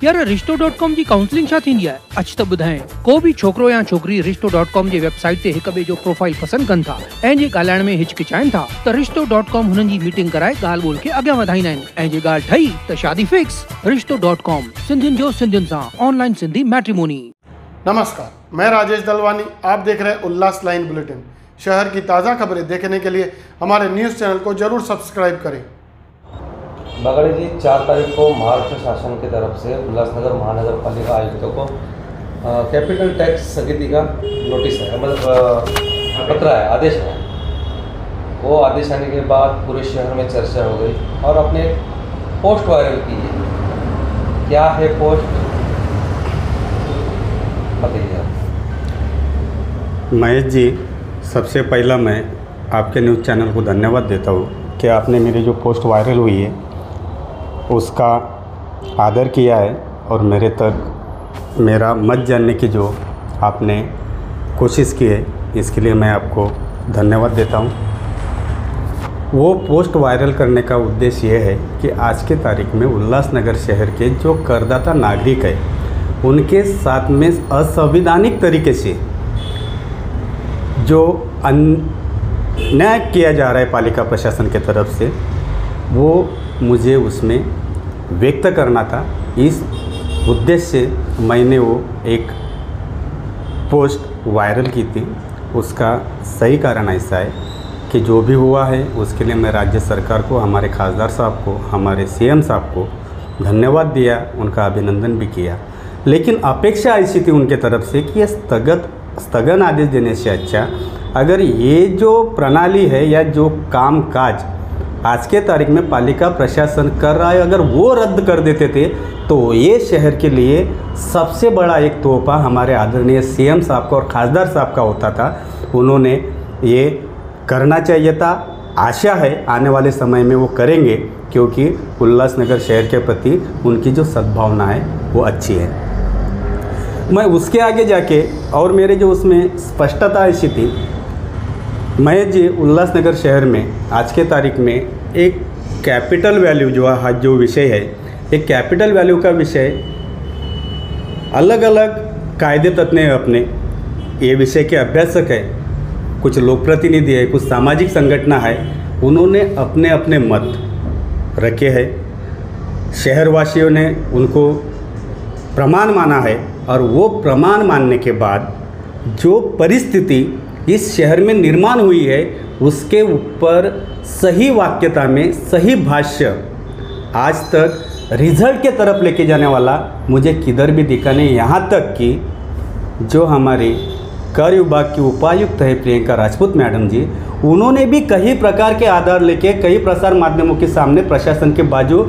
यार रिश्तो.com जी काउंसलिंग छा थींदी आहे? अच त ॿुधाए। को भी छोकरो या छोकरी रिश्तो.com जी वेबसाइट ते हिक ॿिए जो प्रोफाइल पसंद कनि था ऐं जे ॻाल्हाइण में हिचकिचाइनि था त रिश्तो.com हुननि जी मीटिंग कराए ॻाल्हि ॿोल खे अॻियां वधाईंदा आहिनि ऐं जे ॻाल्हि ठही त शादी फिक्स। रिश्तो.com सिंधियुनि जो सिंधियुनि सां ऑनलाइन सिंधी मैट्रिमोनी। नमस्कार, मैं राजेश दलवानी। आप देख रहे हैं उल्लास लाइन बुलेटिन। शहर की ताज़ा खबरें देखने के लिए हमारे न्यूज़ चैनल को जरूर सब्सक्राइब करें। बागड़े जी 4 तारीख को महाराष्ट्र शासन की तरफ से उल्लासनगर महानगर पालिका आयुक्तों को कैपिटल टैक्स स्थगिति का नोटिस है, मतलब पत्र है, आदेश है। वो आदेश आने के बाद पूरे शहर में चर्चा हो गई और अपने पोस्ट वायरल की है। क्या है पोस्ट, बताइए। महेश जी, सबसे पहला मैं आपके न्यूज़ चैनल को धन्यवाद देता हूँ कि आपने मेरी जो पोस्ट वायरल हुई है उसका आदर किया है और मेरे तक मेरा मत जानने की जो आपने कोशिश की है, इसके लिए मैं आपको धन्यवाद देता हूँ। वो पोस्ट वायरल करने का उद्देश्य ये है कि आज के तारीख में उल्लासनगर शहर के जो करदाता नागरिक है उनके साथ में असंवैधानिक तरीके से जो अन्याय किया जा रहा है पालिका प्रशासन के तरफ से, वो मुझे उसमें व्यक्त करना था। इस उद्देश्य से मैंने वो एक पोस्ट वायरल की थी। उसका सही कारण ऐसा है कि जो भी हुआ है उसके लिए मैं राज्य सरकार को, हमारे खासदार साहब को, हमारे सीएम साहब को धन्यवाद दिया, उनका अभिनंदन भी किया। लेकिन अपेक्षा ऐसी थी उनके तरफ से कि ये स्थगन आदेश देने से अच्छा अगर ये जो प्रणाली है या जो कामकाज आज के तारीख में पालिका प्रशासन कर रहा है, अगर वो रद्द कर देते थे तो ये शहर के लिए सबसे बड़ा एक तोहफा हमारे आदरणीय सीएम साहब का और खासदार साहब का होता था। उन्होंने ये करना चाहिए था। आशा है आने वाले समय में वो करेंगे, क्योंकि उल्लासनगर शहर के प्रति उनकी जो सद्भावना है वो अच्छी है। मैं उसके आगे जाके और मेरे जो उसमें स्पष्टता ऐसी थी, महेश जी, उल्लासनगर शहर में आज के तारीख में एक कैपिटल वैल्यू जो विषय है, एक कैपिटल वैल्यू का विषय अलग अलग कायदे तत्व हैं अपने। ये विषय के अभ्यासक है, कुछ लोक प्रतिनिधि है, कुछ सामाजिक संगठन है, उन्होंने अपने अपने मत रखे हैं। शहरवासियों ने उनको प्रमाण माना है और वो प्रमाण मानने के बाद जो परिस्थिति इस शहर में निर्माण हुई है उसके ऊपर सही वाक्यता में सही भाष्य आज तक रिजल्ट के तरफ लेके जाने वाला मुझे किधर भी दिखा नहीं। यहाँ तक कि जो हमारी कर विभाग की उपायुक्त है प्रियंका राजपूत मैडम जी, उन्होंने भी कई प्रकार के आधार लेके कई प्रसार माध्यमों के सामने प्रशासन के बाजू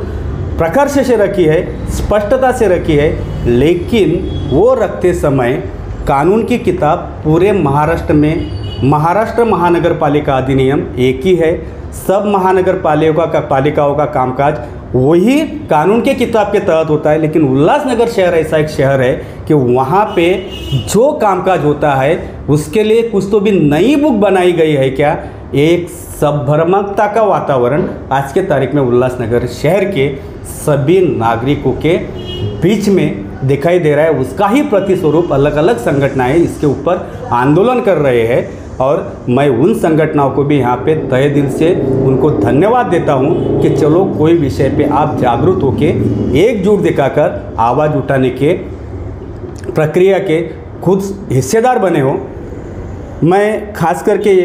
प्रखर से रखी है, स्पष्टता से रखी है। लेकिन वो रखते समय कानून की किताब पूरे महाराष्ट्र में महाराष्ट्र महानगर पालिका अधिनियम एक ही है। सब महानगर पालिकाओं का कामकाज वही कानून के किताब के तहत होता है। लेकिन उल्लासनगर शहर ऐसा एक शहर है कि वहाँ पे जो कामकाज होता है उसके लिए कुछ तो भी नई बुक बनाई गई है क्या? एक सभ्रमकता का वातावरण आज के तारीख में उल्लासनगर शहर के सभी नागरिकों के बीच में दिखाई दे रहा है। उसका ही प्रतिस्वरूप अलग अलग संगठनाएं इसके ऊपर आंदोलन कर रहे हैं और मैं उन संगठनों को भी यहाँ पे तहे दिल से उनको धन्यवाद देता हूँ कि चलो कोई विषय पे आप जागरूक होके एकजुट दिखाकर आवाज़ उठाने के प्रक्रिया के खुद हिस्सेदार बने हो। मैं खास करके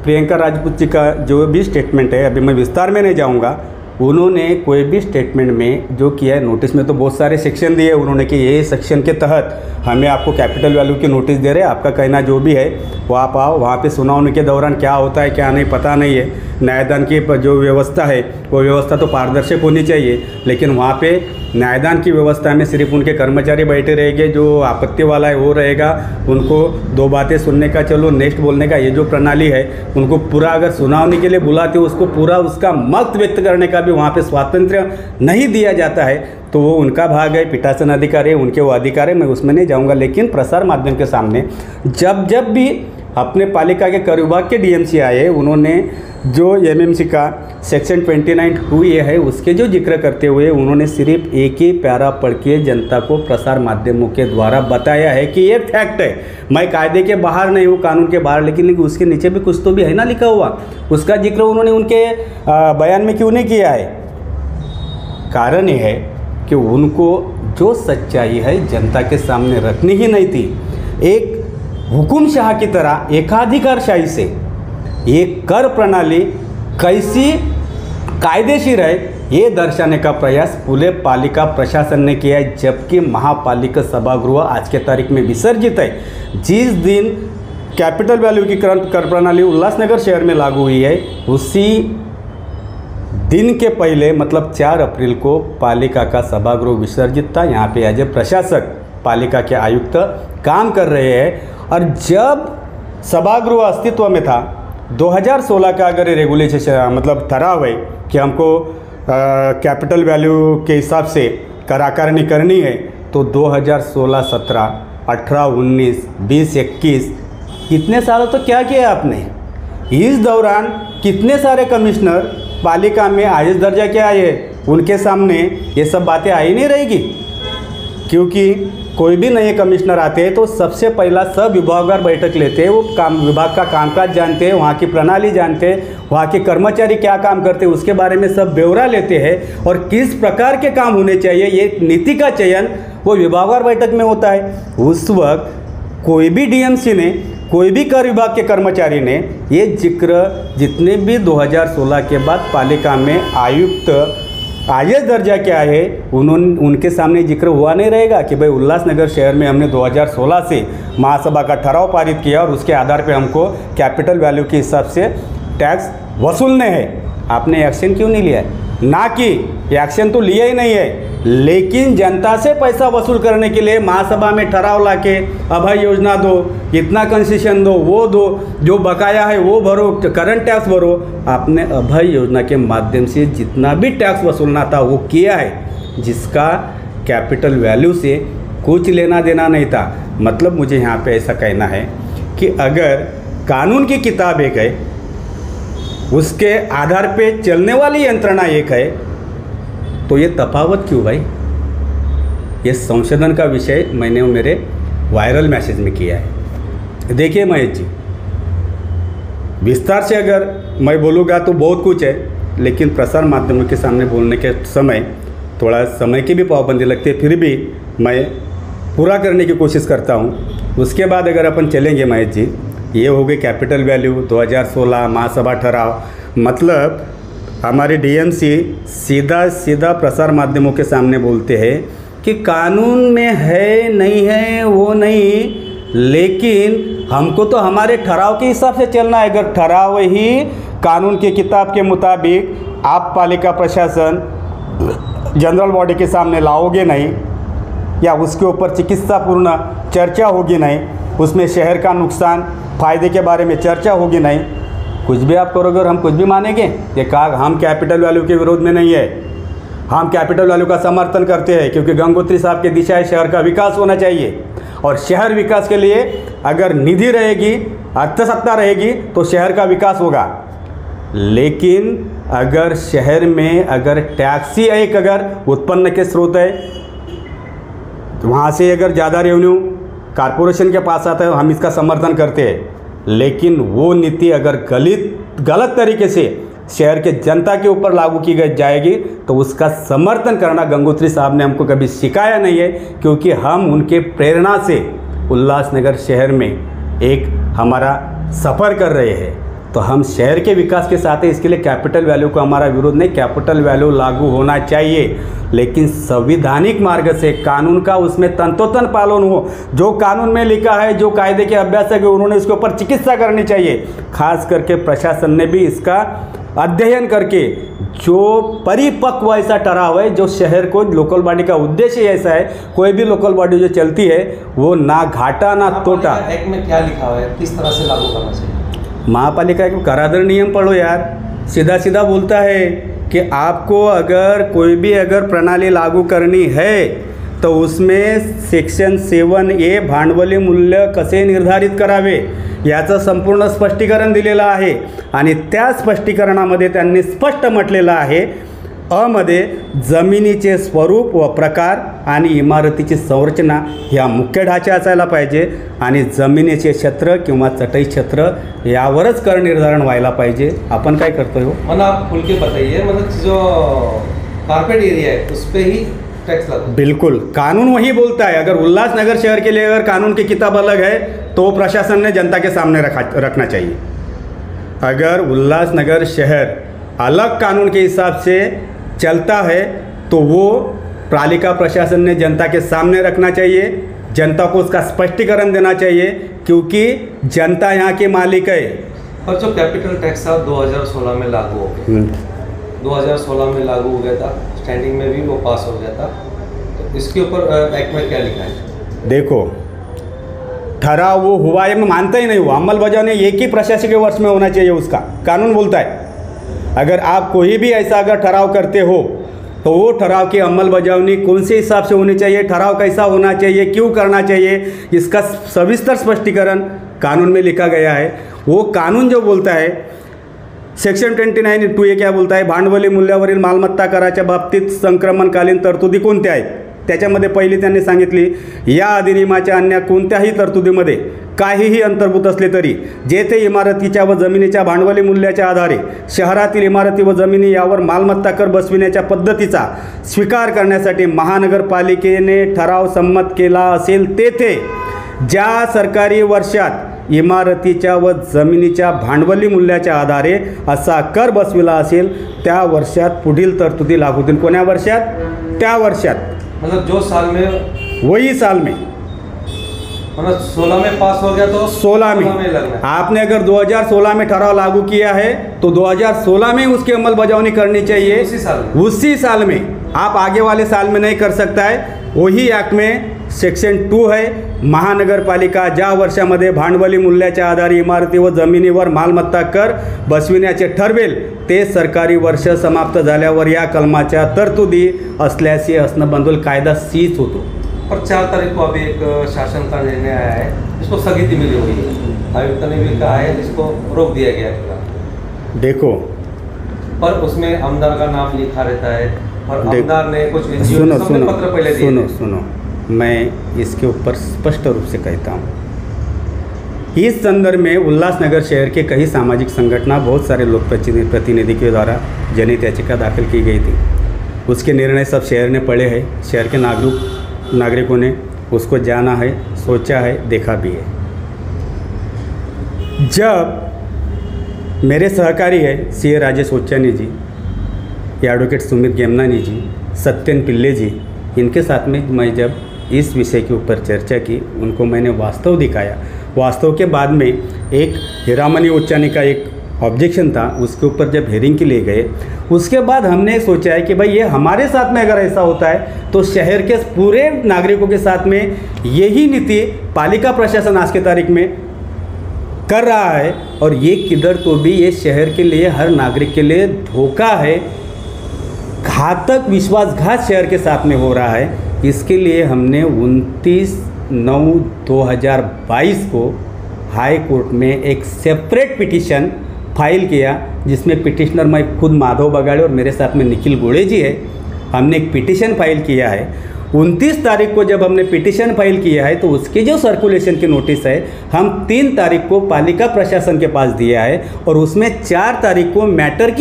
प्रियंका राजपूत जी का जो भी स्टेटमेंट है, अभी मैं विस्तार में नहीं जाऊँगा, उन्होंने कोई भी स्टेटमेंट में जो किया है, नोटिस में तो बहुत सारे सेक्शन दिए उन्होंने कि ये सेक्शन के तहत हमें आपको कैपिटल वैल्यू की नोटिस दे रहे हैं, आपका कहना जो भी है वो आप आओ। वहाँ पे सुनावनी के दौरान क्या होता है क्या नहीं पता नहीं है। न्यायदान की जो व्यवस्था है वो व्यवस्था तो पारदर्शक होनी चाहिए, लेकिन वहाँ पे न्यायदान की व्यवस्था में सिर्फ उनके कर्मचारी बैठे रहेंगे, जो आपत्ति वाला है वो रहेगा, उनको दो बातें सुनने का, चलो नेक्स्ट बोलने का, ये जो प्रणाली है उनको पूरा अगर सुनावनी के लिए बुलाते हो उसको पूरा उसका मत व्यक्त करने का भी वहाँ पे स्वातंत्र्य नहीं दिया जाता है। तो वो उनका भाग है, पीठासन अधिकार है, उनके वो अधिकार है, मैं उसमें नहीं जाऊँगा। लेकिन प्रसार माध्यम के सामने जब भी अपने पालिका के कर विभाग के डीएमसी आए, उन्होंने जो एमएमसी का सेक्शन 29 ये है उसके जो जिक्र करते हुए उन्होंने सिर्फ एक ही प्यारा पढ़ के जनता को प्रसार माध्यमों के द्वारा बताया है कि ये फैक्ट है, मैं कायदे के बाहर नहीं हूँ, कानून के बाहर, लेकिन उसके नीचे भी कुछ तो भी है ना लिखा हुआ, उसका जिक्र उन्होंने उनके बयान में क्यों नहीं किया है? कारण ये है कि उनको जो सच्चाई है जनता के सामने रखनी ही नहीं थी। एक हुकुमशाह की तरह एकाधिकारशाही से ये कर प्रणाली कैसी कायदेशीर है ये दर्शाने का प्रयास पूरे पालिका प्रशासन ने किया है, जबकि महापालिका सभागृह आज के तारीख में विसर्जित है। जिस दिन कैपिटल वैल्यू की कर प्रणाली उल्लासनगर शहर में लागू हुई है उसी दिन के पहले मतलब 4 अप्रैल को पालिका का सभागृह विसर्जित था। यहाँ पे एज ए प्रशासक पालिका के आयुक्त काम कर रहे हैं और जब सभागृह अस्तित्व में था 2016 का अगर रेगुलेशन मतलब ठराव है कि हमको कैपिटल वैल्यू के हिसाब से कर आकारणी करनी है तो 2016, 17, 18, 19, 20, 21 कितने सालों तो क्या किया आपने? इस दौरान कितने सारे कमिश्नर पालिका में आईएएस दर्जा के आए, उनके सामने ये सब बातें आई नहीं रहेगी, क्योंकि कोई भी नए कमिश्नर आते हैं तो सबसे पहला सब विभागवार बैठक लेते हैं, वो काम विभाग का कामकाज जानते हैं, वहाँ की प्रणाली जानते हैं, वहाँ के कर्मचारी क्या काम करते हैं उसके बारे में सब ब्यौरा लेते हैं और किस प्रकार के काम होने चाहिए ये नीति का चयन वो विभागवार बैठक में होता है। उस वक्त कोई भी डीएमसी ने कोई भी कर विभाग के कर्मचारी ने ये जिक्र जितने भी 2016 के बाद पालिका में आयुक्त आईएएस दर्जा क्या है उनके सामने जिक्र हुआ नहीं रहेगा कि भाई उल्लासनगर शहर में हमने 2016 से महासभा का ठराव पारित किया और उसके आधार पे हमको कैपिटल वैल्यू के हिसाब से टैक्स वसूलने हैं। आपने एक्शन क्यों नहीं लिया है? ना कि एक्शन तो लिया ही नहीं है, लेकिन जनता से पैसा वसूल करने के लिए महासभा में ठराव लाके अभय योजना दो, इतना कंसेशन दो, वो दो, जो बकाया है वो भरो, करंट टैक्स भरो। आपने अभय योजना के माध्यम से जितना भी टैक्स वसूलना था वो किया है, जिसका कैपिटल वैल्यू से कुछ लेना देना नहीं था। मतलब मुझे यहाँ पे ऐसा कहना है कि अगर कानून की किताब एक है, उसके आधार पे चलने वाली यंत्रणा एक है, तो ये तफावत क्यों भाई? ये संशोधन का विषय मैंने मेरे वायरल मैसेज में किया है। देखिए महेश जी, विस्तार से अगर मैं बोलूँगा तो बहुत कुछ है, लेकिन प्रसार माध्यमों के सामने बोलने के समय थोड़ा समय की भी पाबंदी लगती है, फिर भी मैं पूरा करने की कोशिश करता हूँ। उसके बाद अगर अपन चलेंगे महेश जी, ये हो गई कैपिटल वैल्यू 2016 महासभा ठराव। मतलब हमारे डीएमसी सीधा प्रसार माध्यमों के सामने बोलते हैं कि कानून में है नहीं है वो नहीं, लेकिन हमको तो हमारे ठराव के हिसाब से चलना है। अगर ठराव ही कानून की किताब के मुताबिक आप पालिका प्रशासन जनरल बॉडी के सामने लाओगे नहीं, या उसके ऊपर चिकित्सापूर्ण चर्चा होगी नहीं, उसमें शहर का नुकसान फ़ायदे के बारे में चर्चा होगी नहीं, कुछ भी आप करोगे और हम कुछ भी मानेंगे? ये कहा हम कैपिटल वैल्यू के विरोध में नहीं है, हम कैपिटल वैल्यू का समर्थन करते हैं, क्योंकि गंगोत्री साहब के दिशा है शहर का विकास होना चाहिए, और शहर विकास के लिए अगर निधि रहेगी, अर्थसत्ता रहेगी तो शहर का विकास होगा। लेकिन अगर शहर में अगर टैक्स ही एक अगर उत्पन्न के स्रोत है, तो वहाँ से अगर ज़्यादा रेवेन्यू कारपोरेशन के पास आता है, हम इसका समर्थन करते हैं। लेकिन वो नीति अगर गलत तरीके से शहर के जनता के ऊपर लागू की जाएगी तो उसका समर्थन करना गंगोत्री साहब ने हमको कभी सिखाया नहीं है, क्योंकि हम उनके प्रेरणा से उल्लासनगर शहर में एक हमारा सफ़र कर रहे हैं। तो हम शहर के विकास के साथ है, इसके लिए कैपिटल वैल्यू को हमारा विरोध नहीं, कैपिटल वैल्यू लागू होना चाहिए, लेकिन संविधानिक मार्ग से कानून का उसमें तंतोतंत पालन हो। जो कानून में लिखा है, जो कायदे के अभ्यासक है, उन्होंने इसके ऊपर चिकित्सा करनी चाहिए। खास करके प्रशासन ने भी इसका अध्ययन करके जो परिपक्व ऐसा ठराव है, जो शहर को लोकल बॉडी का उद्देश्य ऐसा है, कोई भी लोकल बॉडी जो चलती है वो ना घाटा ना तोटा। एक्ट में क्या लिखा हुआ है, किस तरह से लागू करना चाहिए? महापालिका के कराधान नियम पढ़ो यार, सीधा सीधा बोलता है कि आपको अगर कोई भी अगर प्रणाली लागू करनी है तो उसमें सेक्शन 7A भांडवली मूल्य कसे निर्धारित करावे याचं संपूर्ण स्पष्टीकरण दिलेलं आहे आणि त्या स्पष्टीकरणामध्ये त्यांनी स्पष्ट म्हटलेलं आहे, मध्ये जमिनीचे स्वरूप व प्रकार आणि इमारतीची संरचना ह्या मुख्य ढाचा असायला पाहिजे आणि जमिनीचे क्षेत्र किंवा चटई क्षेत्र यावरच कर निर्धारण व्हायला पाहिजे। आपण काय करतोय हो? मतलब आप खुल के बताइए, मतलब जो कारपेट एरिया है उस पे ही टैक्स लगा? बिल्कुल, कानून वही बोलता है। अगर उल्लासनगर शहर के लिए अगर कानून की किताब अलग है तो प्रशासन ने जनता के सामने रखना चाहिए। अगर उल्लासनगर शहर अलग कानून के हिसाब से चलता है तो वो पालिका प्रशासन ने जनता के सामने रखना चाहिए, जनता को उसका स्पष्टीकरण देना चाहिए, क्योंकि जनता यहाँ के मालिक है। और जो कैपिटल टैक्स था 2016 में लागू हो गया, 2016 में लागू हो गया था, स्टैंडिंग में भी वो पास हो गया था, तो इसके ऊपर एक्ट में क्या लिखा है? देखो, ठहराव वो हुआ है, मैं मानता ही नहीं हुआ, अमलबजावनी एक ही प्रशासकीय वर्ष में होना चाहिए, उसका कानून बोलता है। अगर आप कोई भी ऐसा अगर ठहराव करते हो तो वो ठहराव की अमलबजावनी कौन से हिसाब से होनी चाहिए, ठहराव कैसा होना चाहिए, क्यों करना चाहिए, इसका सविस्तर स्पष्टीकरण कानून में लिखा गया है। वो कानून जो बोलता है सेक्शन 29(2) क्या बोलता आहे, भांडवली मूल्यावरील मालमत्ता कराच्या बाबतीत संक्रमणकालीन तरतुदी कोणत्या आहेत, त्याच्यामध्ये पहिली त्यांनी सांगितली, या अधिनियमाच्या अन्य कोणत्याही तरतुदीमध्ये काहीही अंतर्भूत असले तरी जेथे इमारतीच्या व जमिनीच्या भांडवली मूल्याच्या आधारे शहरातील इमारती व जमिनी यावर मालमत्ता कर बसविण्याच्या पद्धतीचा स्वीकार करण्यासाठी महानगरपालिकेने ठराव संमत केला असेल तेथे ज्या सरकारी वर्षात इमारतीच्या व जमिनीच्या भांडवली मूल्याच्या आधारे असा कर बसविला असेल त्या वर्षात पुढील तरतुदी लागू होतील। कोण्या वर्षात? त्या वर्षात, मतलब जो साल में, वही साल में, मतलब 16 में पास हो गया तो 16 में लगना। आपने अगर 2016 में ठराव लागू किया है तो 2016 में उसकी अमलबजावनी करनी चाहिए, उसी साल में। आप आगे वाले साल में नहीं कर सकता है। वही एक्ट में सेक्शन 2 है, महानगरपालिका ज्या वर्षामध्ये भांडवली मूल्याच्या आधारे इमारती व जमिनीवर मालमत्ता कर बसविण्याचे ठरवेल ते सरकारी वर्ष समाप्त झाल्यावर या कलमाच्या तरतुदी असल्याचे असणं बंधुल कायदा सीच होतो। और 4 तारीख को अभी एक शासन का निर्णय आया है, इसको स्थगिति मिली हुई है, आयुक्त ने भी कहा है इसको रोक दिया गया है। देखो, पर उसमें आमदार का नाम लिखा रहता है और आमदार ने कुछ पत्र पहले दिए। सुनो, मैं इसके ऊपर स्पष्ट रूप से कहता हूँ। इस संदर्भ में उल्लासनगर शहर के कई सामाजिक संगठन, बहुत सारे लोक प्रतिनिधि के द्वारा जनहित याचिका दाखिल की गई थी। उसके निर्णय सब शहर ने पढ़े हैं, शहर के नागरिकों ने उसको जाना है, सोचा है, देखा भी है। जब मेरे सहकारी है CA राजेश ओचानी जी, एडवोकेट सुमित गेमनानी जी, सत्यन पिल्ले जी, इनके साथ में मैं जब इस विषय के ऊपर चर्चा की, उनको मैंने वास्तव दिखाया। वास्तव के बाद में एक हीरामणि ओचानी का एक ऑब्जेक्शन था, उसके ऊपर जब हेयरिंग के लिए गए, उसके बाद हमने सोचा है कि भाई ये हमारे साथ में अगर ऐसा होता है तो शहर के पूरे नागरिकों के साथ में यही नीति पालिका प्रशासन आज की तारीख में कर रहा है, और ये किधर तो भी ये शहर के लिए, हर नागरिक के लिए धोखा है, घातक विश्वासघात शहर के साथ में हो रहा है। इसके लिए हमने 29/9/2022 को हाई कोर्ट में एक सेपरेट पिटीशन फाइल किया, जिसमें पिटिशनर मैं खुद माधव बगाड़े और मेरे साथ में निखिल गोड़े जी है। हमने एक पिटीशन फाइल किया है। 29 तारीख को जब हमने पिटीशन फाइल किया है तो उसकी जो सर्कुलेशन की नोटिस है हम 3 तारीख को पालिका प्रशासन के पास दिया है, और उसमें 4 तारीख को मैटर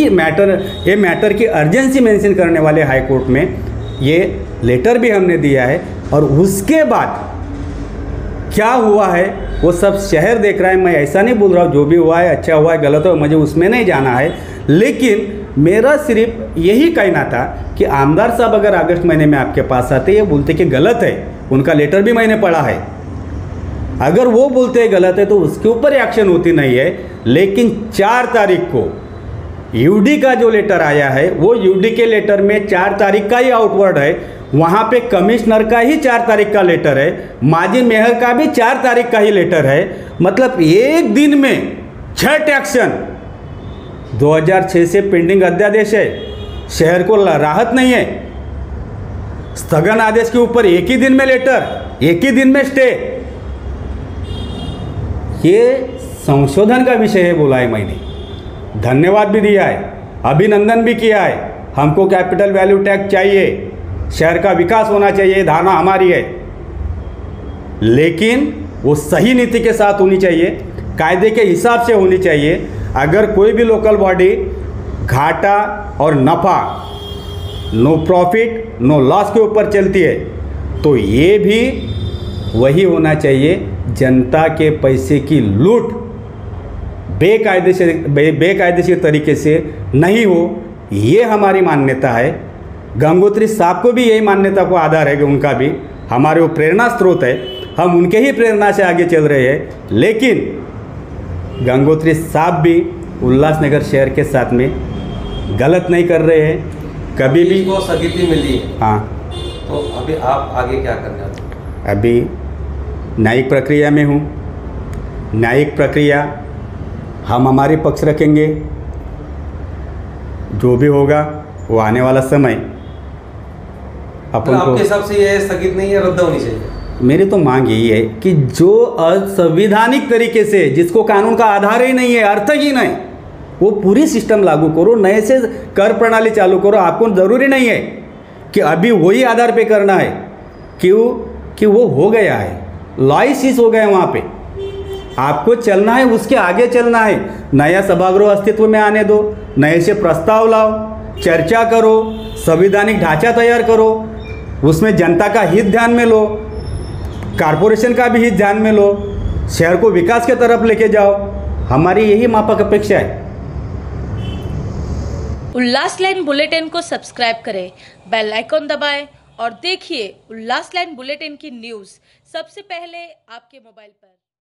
की अर्जेंसी मेंशन करने वाले हाई कोर्ट में ये लेटर भी हमने दिया है। और उसके बाद क्या हुआ है वो सब शहर देख रहा है। मैं ऐसा नहीं बोल रहा हूँ जो भी हुआ है अच्छा हुआ है गलत हुआ, मुझे उसमें नहीं जाना है, लेकिन मेरा सिर्फ यही कहना था कि आमदार साहब अगर अगस्त महीने में आपके पास आते, ये बोलते कि गलत है, उनका लेटर भी मैंने पढ़ा है, अगर वो बोलते हैं गलत है तो उसके ऊपर एक्शन होती नहीं है। लेकिन 4 तारीख को यूडी का जो लेटर आया है वो यूडी के लेटर में 4 तारीख का ही आउटवर्ड है, वहाँ पे कमिश्नर का ही 4 तारीख का लेटर है, माजी मेयर का भी 4 तारीख का ही लेटर है। मतलब एक दिन में 6 एक्शन, 2006 से पेंडिंग अध्यादेश है, शहर को राहत नहीं है। स्थगन आदेश के ऊपर एक ही दिन में लेटर, एक ही दिन में स्टे। ये संशोधन का विषय है बोला है मैंने, धन्यवाद भी दिया है, अभिनंदन भी किया है। हमको कैपिटल वैल्यू टैक्स चाहिए, शहर का विकास होना चाहिए, धारणा हमारी है, लेकिन वो सही नीति के साथ होनी चाहिए, कायदे के हिसाब से होनी चाहिए। अगर कोई भी लोकल बॉडी घाटा और नफ़ा, नो प्रॉफिट नो लॉस के ऊपर चलती है, तो ये भी वही होना चाहिए, जनता के पैसे की लूट बेकायदेशीर तरीके से नहीं हो, ये हमारी मान्यता है। गंगोत्री साहब को भी यही मान्यता को आधार है कि उनका भी हमारे वो प्रेरणा स्रोत है, हम उनके ही प्रेरणा से आगे चल रहे हैं। लेकिन गंगोत्री साहब भी उल्लासनगर शहर के साथ में गलत नहीं कर रहे हैं, कभी भी को स्थगिति मिली है। हाँ, तो अभी आप आगे क्या करना है? अभी न्यायिक प्रक्रिया में हूँ, न्यायिक प्रक्रिया हम हमारे पक्ष रखेंगे, जो भी होगा वो आने वाला समय अपन को। आपके हिसाब से ये स्थगित नहीं है, रद्द होनी चाहिए? मेरी तो मांग यही है कि जो असंवैधानिक तरीके से, जिसको कानून का आधार ही नहीं है, अर्थहीन है, वो पूरी सिस्टम लागू करो, नए से कर प्रणाली चालू करो। आपको ज़रूरी नहीं है कि अभी वही आधार पे करना है, क्यों कि वो हो गया है, लाइसेंस हो गए वहाँ पे, आपको चलना है, उसके आगे चलना है। नया सभागृह अस्तित्व में आने दो, नए से प्रस्ताव लाओ, चर्चा करो, संवैधानिक ढांचा तैयार करो, उसमें जनता का हित ध्यान में लो, कारपोरेशन का भी हित ध्यान में लो, शहर को विकास की तरफ लेके जाओ। हमारी यही मापक अपेक्षा है। उल्लास लाइन बुलेटिन को सब्सक्राइब करें, बेल आइकॉन दबाएं और देखिए उल्लास लाइन बुलेटिन की न्यूज़ सबसे पहले आपके मोबाइल पर।